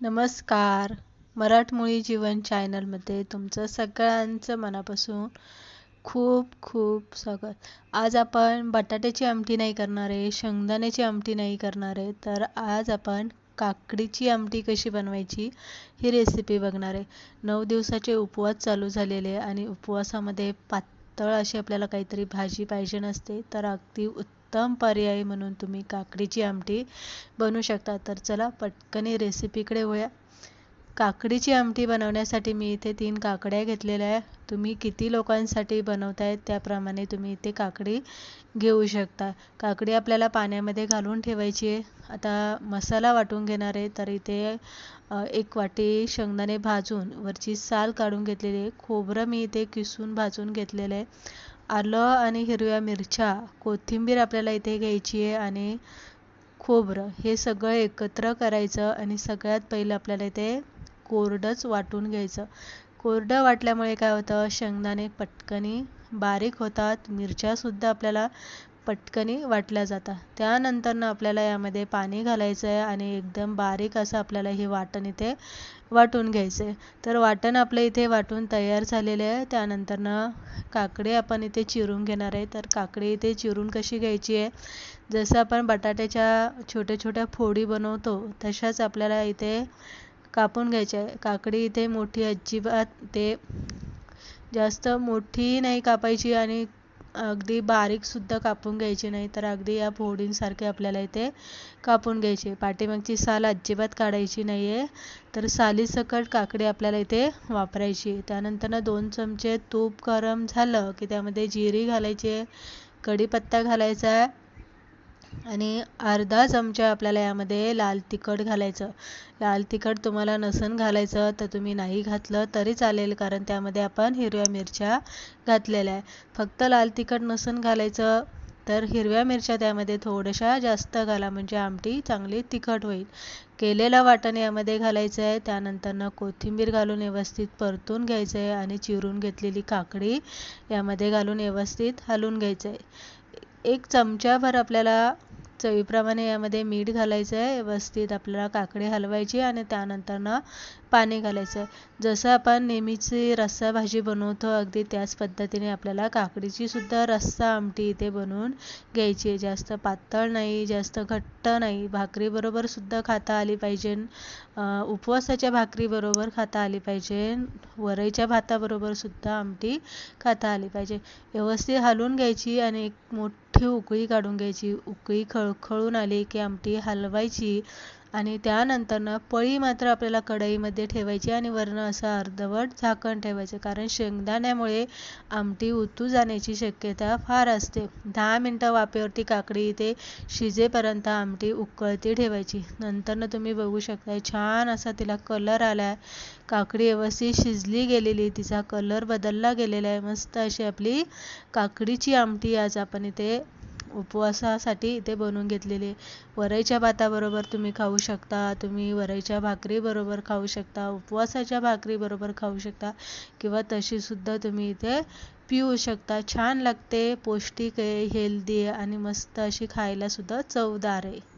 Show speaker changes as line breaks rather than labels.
नमस्कार. मराठमोळी जीवन चॅनलमध्ये तुमचं सगळ्यांचं मनापासून खूप खूप स्वागत. आज आपण बटाट्याची आमटी नाही करणार आहे, शेंगदाण्याची आमटी नाही करणार आहे, तर आज आपण काकडीची आमटी कशी बनवायची ही रेसिपी बघणार आहे. 9 दिवसाचे उपवास चालू झालेले आणि उपवासामध्ये पातळ अशी आपल्याला काहीतरी भाजी पाहिजे नसते, तर अगदी उत्तम पर्याय म्हणून तुम्ही काकडीची आमटी बनवू शकता. तर चला पटकन रेसिपीकडे वळूया. काकडीची आमटी बनवण्यासाठी मी इथे 3 काकड्या घेतलेल्या आहे. तुम्ही किती लोकांसाठी बनवताय त्याप्रमाणे तुम्ही इथे काकडी घेऊ शकता. काकडी आपल्याला पाण्यामध्ये घालून ठेवायची आहे. आता मसाला वाटून घेणार आहे, तर इथे 1 वाटी शेंगदाणे भाजून वरची साल काढून घेतलेली आहे. खोबरं मी इथे किसून भाजून घेतलेलं आहे. आलं आणि हिरव्या मिरच्या, कोथिंबीर आपल्याला इथे घ्यायची आहे आणि खोबरं हे सगळं एकत्र करायचं आणि सगळ्यात पहिलं आपल्याला इथे कोरडंच वाटून घ्यायचं. कोरडं वाटल्यामुळे काय होतं, शेंगदाणे पटकनी बारीक होतात, मिरच्यासुद्धा आपल्याला पटकनी वाटल्या जातात. त्यानंतरनं आपल्याला यामध्ये पाणी घालायचं आहे आणि एकदम बारीक असं आपल्याला हे वाटण इथे वाटून घ्यायचं आहे. तर वाटण आपलं इथे वाटून तयार झालेलं आहे. त्यानंतरनं काकडी आपण इथे चिरून घेणार आहे. तर काकडी इथे चिरून कशी घ्यायची आहे, जसं आपण बटाट्याच्या छोट्या छोट्या फोडी बनवतो तशाच आपल्याला इथे कापून घ्यायची आहे. काकडी इथे मोठी अजिबात ते जास्त मोठी नाही कापायची आणि अगदी बारीकसुद्धा कापून घ्यायची नाही, तर अगदी या फोडींसारखे आपल्याला इथे कापून घ्यायची. पाठीमागची साल अजिबात काढायची नाही आहे, तर सालीसकट काकडी आपल्याला इथे वापरायची. त्यानंतर 2 चमचे तूप गरम झालं की त्यामध्ये जिरी घालायची आहे, कढीपत्ता घालायचा आहे आणि अर्धा चमचा आपल्याला यामध्ये लाल तिखट घालायचं. लाल तिखट तुम्हाला नसेल घालायचं तर तुम्ही नाही घातलं तरी चालेल, कारण त्यामध्ये आपण हिरव्या मिरच्या घातलेल्या आहे. फक्त लाल तिखट नसेल घालायचं तर हिरव्या मिरच्या त्यामध्ये थोड्याशा जास्त घाला, म्हणजे आमटी चांगली तिखट होईल. केलेलं वाटण यामध्ये घालायचं आहे. त्यानंतरनं कोथिंबीर घालून व्यवस्थित परतून घ्यायचं आहे आणि चिरून घेतलेली काकडी यामध्ये घालून व्यवस्थित हलवून घ्यायचं आहे. 1 चमचाभर आपल्याला चवीप्रमाणे यामध्ये मीठ घालायचं आहे. व्यवस्थित आपल्याला काकडी हलवायची आणि त्यानंतरनं पाणी घालायचं आहे. जसं आपण नेहमीची रस्सा भाजी बनवतो अगदी त्याच पद्धतीने आपल्याला काकडीची सुद्धा रस्सा आमटी इथे बनवून घ्यायची आहे. जास्त पातळ नाही, जास्त घट्ट नाही. भाकरीबरोबर सुद्धा खाता आली पाहिजे, उपवासाच्या भाकरीबरोबर खाता आली पाहिजे, वरईच्या भाताबरोबर सुद्धा आमटी खाता आली पाहिजे. व्यवस्थित हलवून घ्यायची आणि एक मोठी उकळी काढून घ्यायची. उकळी खळखळून आली की आमटी हलवायची आणि त्यानंतरनं पळी मात्र आपल्याला कढईमध्ये ठेवायची आणि वरनं असं अर्धवट झाकण ठेवायचं, कारण शेंगदाण्यामुळे आमटी उतू जाण्याची शक्यता फार असते. 10 मिनटं वाफेवरती काकडी इथे शिजेपर्यंत आमटी उकळती ठेवायची. नंतरनं तुम्ही बघू शकता छान असा तिला कलर आला आहे. काकडी व्यवस्थित शिजली गेलेली, तिचा कलर बदलला गेलेला आहे. मस्त अशी आपली काकडीची आमटी आज आपण इथे उपवासासाठी इथे बनवून घेतलेली. वरईच्या भाताबरोबर तुम्ही खाऊ शकता, तुम्ही वरईच्या भाकरीबरोबर खाऊ शकता, उपवासाच्या भाकरीबरोबर खाऊ शकता किंवा तशीसुद्धा तुम्ही इथे पिऊ शकता. छान लागते, पौष्टिक आहे, हेल्दी आहे आणि मस्त अशी खायलासुद्धा चवदार आहे.